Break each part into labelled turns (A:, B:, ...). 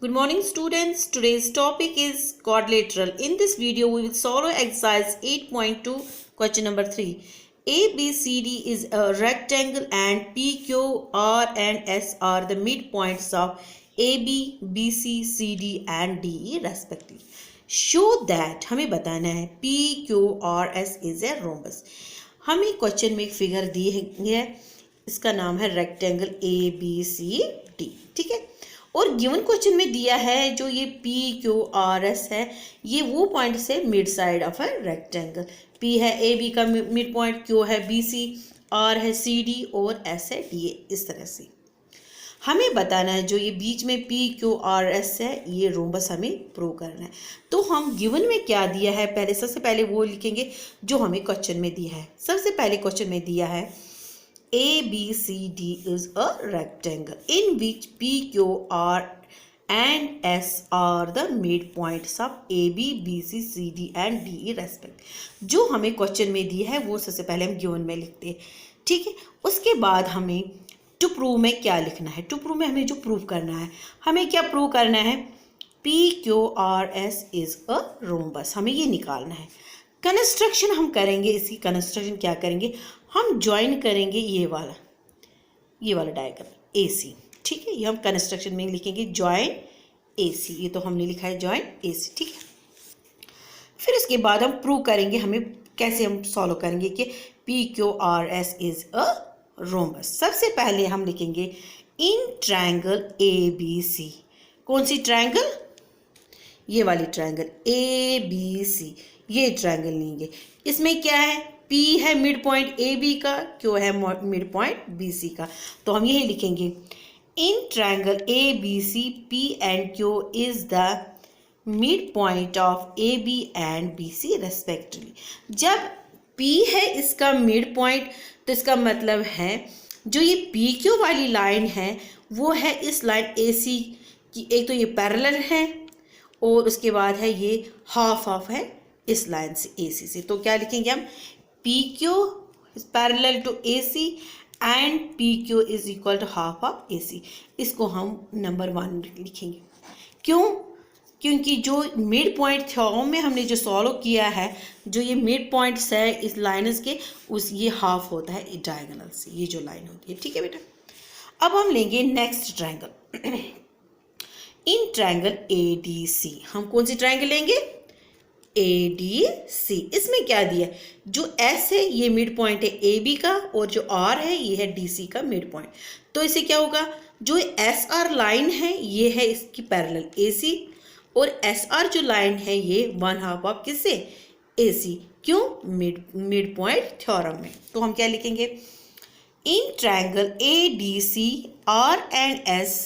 A: Good morning students. Today's topic is quadrilateral. In this video we will solve exercise 8.2 question number 3. ABCD is a rectangle and PQ, R and S are the midpoints of AB, BC, CD and DE respectively. Show that हमें बताना है PQ और S is a rhombus. हमें question में एक figure दी है, इसका नाम है रेक्टेंगल ABCD. ठीक है, और गिवन क्वेश्चन में दिया है जो ये PQRS है, ये वो पॉइंट से मिड साइड ऑफ है रेक्टेंगल. P है AB का मिड पॉइंट, Q है BC, R है CD और S है DA. इस तरह से हमें बताना है जो ये बीच में PQRS है ये रोम्बस हमें प्रूव करना है. तो हम गिवन में क्या दिया है, पहले सबसे पहले वो लिखेंगे जो हमें क्वेश्चन में दिया है. सबसे पहले क्वेश्चन में दिया है ABCD is a rectangle in which PQ, R and S are the midpoints of AB, BC, CD and DE respect. जो हमें क्वेश्चन में दी है वो सबसे पहले हम गिवन में लिखते हैं. ठीक है, उसके बाद हमें टू प्रूव में क्या लिखना है. टू प्रूव में हमें जो प्रूव करना है, हमें क्या प्रूव करना है, PQRS is a rhombus. हमें ये निकालना है. कंस्ट्रक्शन हम करेंगे, इसकी कंस्ट्रक्शन क्या करेंगे, हम ज्वाइन करेंगे ये वाला डायग्राम AC. ठीक है, ये हम कंस्ट्रक्शन में लिखेंगे ज्वाइन AC. ये तो हमने लिखा है ज्वाइन AC. ठीक है, फिर इसके बाद हम प्रूव करेंगे, हमें कैसे हम सॉल्व करेंगे कि PQRS इज अ रोम्बस. सबसे पहले हम लिखेंगे इन ट्रायंगल ABC. कौन सी ट्रायंगल, ये वाली ट्रायंगल ABC. ये ट्रायंगल लेंगे, इसमें क्या है, P है मिड पॉइंट AB का, Q है मिड पॉइंट BC का. तो हम यही लिखेंगे in triangle ABC P and Q is the mid point of AB and BC respectively. जब P है इसका मिड पॉइंट, तो इसका मतलब है जो ये PQ वाली लाइन है वो है इस लाइन AC की, एक तो ये पैरेलल है और उसके बाद है ये हाफ ऑफ है इस लाइन से AC से. तो क्या लिखेंगे हम, PQ is parallel to AC and PQ is equal to half of AC. इसको हम नंबर 1 लिखेंगे. क्यों, क्योंकि जो मिड पॉइंट थ्योरम में हमने जो सॉल्व किया है, जो ये मिड पॉइंट्स है इस लाइन्स के, उस ये हाफ होता है डायगोनल से, ये जो लाइन होती है. ठीक है बेटा, अब हम लेंगे next triangle in triangle ADC. हम कौन सी ट्रायंगल लेंगे, ADC. इसमें क्या दिया है, जो S है ये मिड पॉइंट है AB का और जो R है ये है DC का मिड पॉइंट. तो इसे क्या होगा, जो SR लाइन है ये है इसकी पैरेलल AC और SR जो लाइन है ये 1/2 ऑफ किससे, AC. क्यों, मिड पॉइंट थ्योरम में. तो हम क्या लिखेंगे, in triangle ADC R and S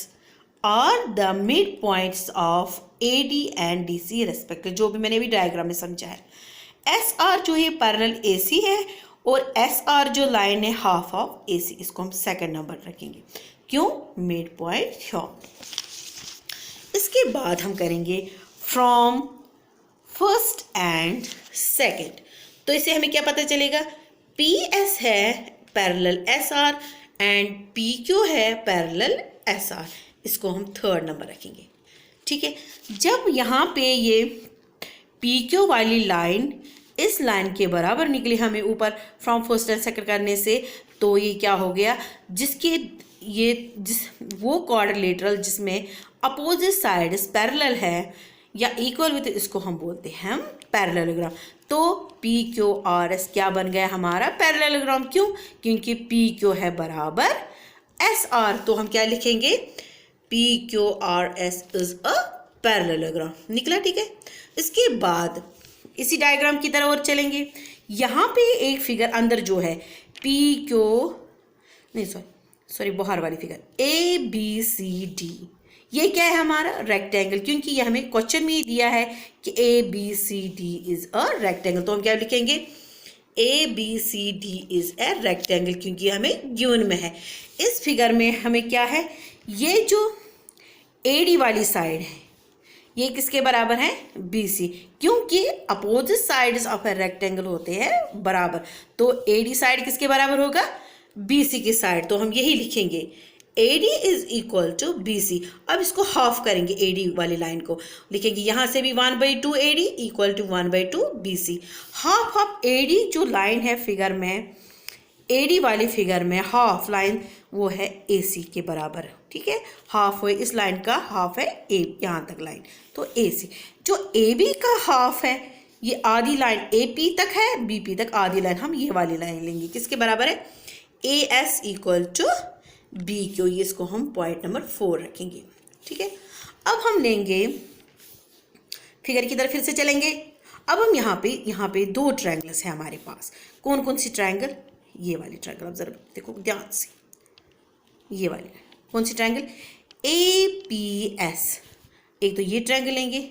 A: are the mid points of AD and DC respective. जो भी मैंने अभी डायग्राम में समझा है. SR जो है पैरेलल AC है और SR जो लाइन है हाफ ऑफ AC. इसको हम सेकंड नंबर रखेंगे. क्यों, मिड पॉइंट थ्योरम. इसके बाद हम करेंगे फ्रॉम फर्स्ट एंड सेकंड. तो इसे हमें क्या पता चलेगा, PS है पैरेलल SR एंड PQ है पैरेलल SR. इसको हम थर्ड नंबर रखेंगे. ठीक है, जब यहाँ पे ये PQ वाली लाइन इस लाइन के बराबर निकली हमें ऊपर फ्रॉम फर्स्ट एंड सेकंड करने से, तो ये क्या हो गया, जिस वो क्वाड्रिलेटरल जिसमें अपोजिट साइड्स पैरेलल है या इक्वल विद, इसको हम बोलते हैं हम पैरेललोग्राम. तो PQRS क्या बन गया हमारा पैरेललोग्राम. क्यों, क्योंकि PQ है बराबर SR. तो हम क्या लिखेंगे, PQRS is a parallelogram. निकला. ठीक है, इसके बाद इसी डायग्राम की तरह और चलेंगे. यहाँ पे एक फिगर अंदर जो है सॉरी बाहर वाली फिगर ABCD, ये क्या है हमारा रेक्टेंगल. क्योंकि ये हमें क्वेश्चन में ही दिया है कि ABCD इज अ रेक्टेंगल. तो हम क्या लिखेंगे, ABCD इज ए रेक्टेंगल, क्योंकि हमें गिवन में है. इस फिगर में हमें क्या है, ये जो AD वाली साइड है ये किसके बराबर है, BC. क्योंकि opposite sides of a rectangle होते हैं बराबर. तो AD साइड किसके बराबर होगा, BC की साइड. तो हम यही लिखेंगे AD is equal to BC। अब इसको हाफ करेंगे, AD वाली लाइन को लिखेंगे यहाँ से भी 1/2 AD equal to 1/2 BC। Half half AD जो लाइन है फिगर में, AD वाली फिगर में हाफ लाइन वो है AC के बराबर, ठीक है। हाफ है इस लाइन का, हाफ है A यहाँ तक लाइन, तो AC। जो AB का हाफ है ये आधी लाइन AP तक है, BP तक आधी लाइन, हम ये वाली लाइन लेंगे किसके बराबर है, AS इक्वल टू BQ। ये इसको हम पॉइंट नंबर 4 रखेंगे, ठीक है। अब हम लेंगे फिगर की तरफ फिर से चलेंगे। अब हम यहाँ पे 2 ट्रायंगल्स हैं हमारे पास। कौन कौन सी ट्रायंगल, ये वाली ट्रायंगल, अब जरा देखो ध्यान से, ये वाली कौन सी ट्रायंगल, APS। एक तो ये ट्रायंगल लेंगे,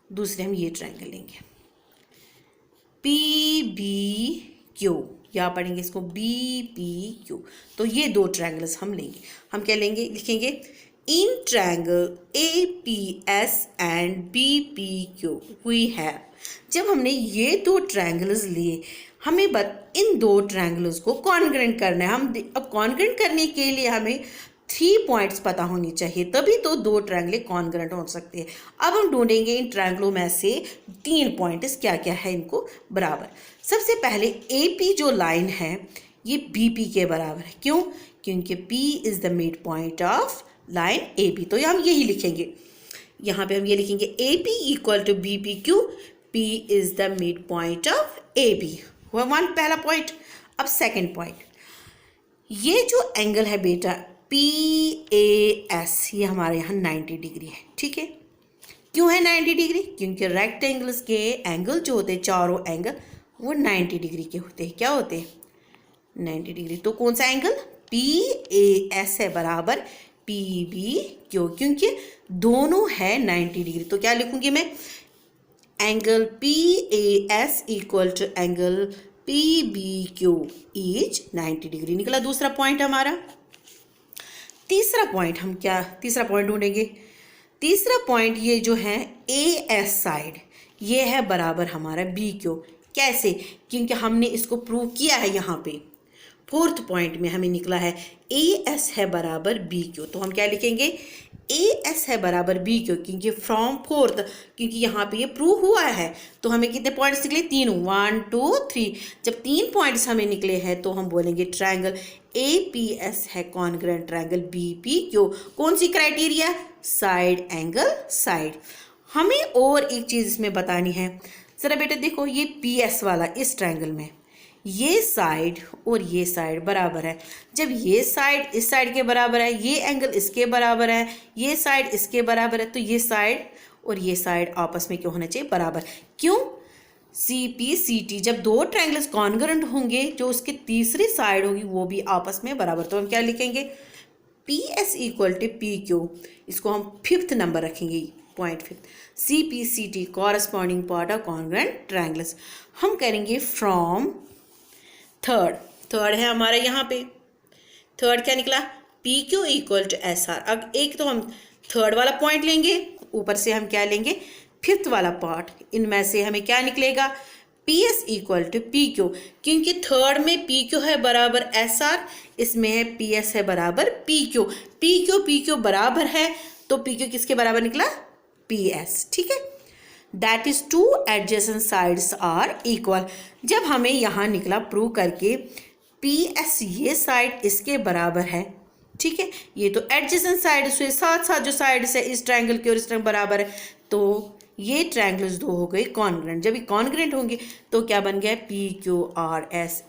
A: दूसरे हम ये ट्रायंगल लेंगे PBQ, या पढ़ेंगे इसको BPQ। तो ये 2 ट्रायंगल्स हम लेंगे। हम क्या लेंगे, लिखेंगे in triangle APS and BPQ we have. जब हमने ये 2 ट्रायंगल्स लिए, हमें इन 2 ट्रायंगल्स को कॉन्ग्रुएंट करना है। अब कॉन्ग्रुएंट करने के लिए हमें 3 पॉइंट्स पता होनी चाहिए, तभी तो 2 ट्रायंगल कॉन्ग्रुएंट हो सकते हैं। अब हम ढूंढेंगे इन ट्रायंगलों में से 3 पॉइंट्स क्या क्या है इनको बराबर। सबसे पहले AP जो लाइन है ये BP के बराबर है। क्यों, क्योंकि P is the mid point of line AB। तो हम यही लिखेंगे, यहाँ पे हम ये लिखेंगे AP equal to BPQ, P is the mid point of AB। हुआ पहला पॉइंट। अब सेकेंड पॉइंट, ये जो एंगल है बेटा PAS, ये हमारे यहाँ 90 डिग्री है, ठीक है। क्यों है 90 डिग्री, क्योंकि रेक्टेंगल्स के एंगल जो होते हैं, चारों एंगल वो 90 डिग्री के होते हैं। क्या होते हैं, 90 डिग्री। तो कौन सा एंगल, PAS है बराबर PBQ, क्योंकि दोनों है 90 डिग्री। तो क्या लिखूंगी मैं, angle PAS equal to angle PBQ is 90 degree. निकला दूसरा पॉइंट हमारा। तीसरा पॉइंट ढूंढेंगे। तीसरा पॉइंट ये जो है AS साइड, ये है बराबर हमारा BQ। कैसे, क्योंकि हमने इसको प्रूव किया है। यहाँ पे 4th पॉइंट में हमें निकला है AS है बराबर BQ। तो हम क्या लिखेंगे, AS है बराबर BQ, क्योंकि फ्रॉम 4th, क्योंकि यहाँ पे ये प्रूव हुआ है। तो हमें कितने पॉइंट्स निकले, 3, 1 2 3। जब 3 पॉइंट्स हमें निकले हैं तो हम बोलेंगे ट्रायंगल APS है कॉन्ग्रुएंट ट्रायंगल BPQ। कौन सी क्राइटेरिया, साइड एंगल साइड। हमें और एक चीज़ इसमें बतानी है, ज़रा बेटा देखो, ये PS वाला इस ट्रायंगल में ये साइड और ये साइड बराबर है। जब ये साइड इस साइड के बराबर है, ये एंगल इसके बराबर है, ये साइड इसके बराबर है, तो ये साइड और ये साइड आपस में क्यों होना चाहिए, बराबर। क्यों, CPCT जब 2 ट्रायंगल्स कॉन्ग्रुएंट होंगे, जो उसकी तीसरी साइड होगी वो भी आपस में बराबर। तो हम क्या लिखेंगे, PS इक्वल टू PQ। इसको हम 5th नंबर रखेंगे, point 5th। CPCT corresponding part of congruent triangles. हम करेंगे फ्रॉम थर्ड है हमारा यहाँ पे। थर्ड क्या निकला, PQ इक्वल टू SR। अब एक तो हम थर्ड वाला पॉइंट लेंगे, ऊपर से हम क्या लेंगे, 5th वाला पार्ट। इनमें से हमें क्या निकलेगा, PS इक्वल टू PQ, क्योंकि थर्ड में PQ है बराबर SR, इसमें है PS है बराबर PQ। PQ बराबर है, तो PQ किसके बराबर निकला, PS, ठीक है। That is 2 adjacent sides are equal. जब हमें यहाँ निकला प्रूव करके PS ये साइड इसके बराबर है, ठीक है। ये तो एडजेसेंट साइड से साथ साथ जो साइड्स है इस ट्रायंगल के और इस ट्रायंगल बराबर है, तो ये ट्रायंगल्स 2 हो गए कॉन्ग्रुएंट। जब ये कॉन्ग्रुएंट होंगे तो क्या बन गया, PQRS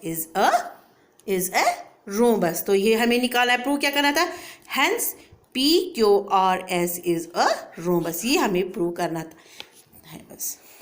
A: इज अ रोम्बस। तो ये हमें निकाला है, प्रूव क्या करना था, hence PQRS is a rhombus. ये हमें प्रूव करना था, है बस।